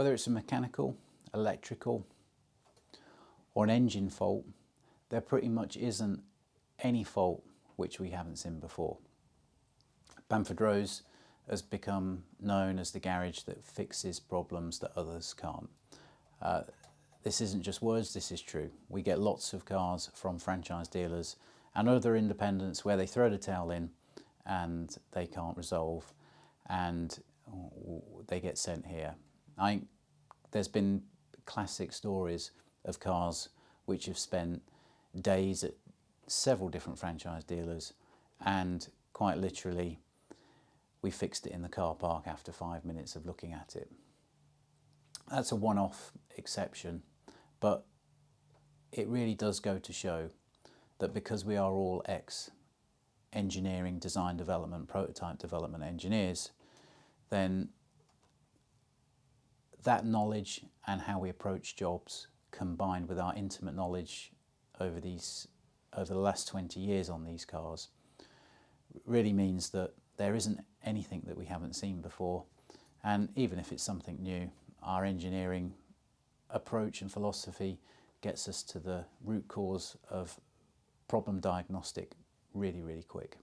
Whether it's a mechanical, electrical or an engine fault, there pretty much isn't any fault which we haven't seen before. Bamford Rose has become known as the garage that fixes problems that others can't. This isn't just words, this is true. We get lots of cars from franchise dealers and other independents where they throw the towel in and they can't resolve and they get sent here. There's been classic stories of cars which have spent days at several different franchise dealers and quite literally we fixed it in the car park after 5 minutes of looking at it. That's a one-off exception, but it really does go to show that because we are all ex-engineering, design development, prototype development engineers, then that knowledge and how we approach jobs combined with our intimate knowledge over the last 20 years on these cars really means that there isn't anything that we haven't seen before, and even if it's something new, our engineering approach and philosophy gets us to the root cause of problem diagnostic really, really quick.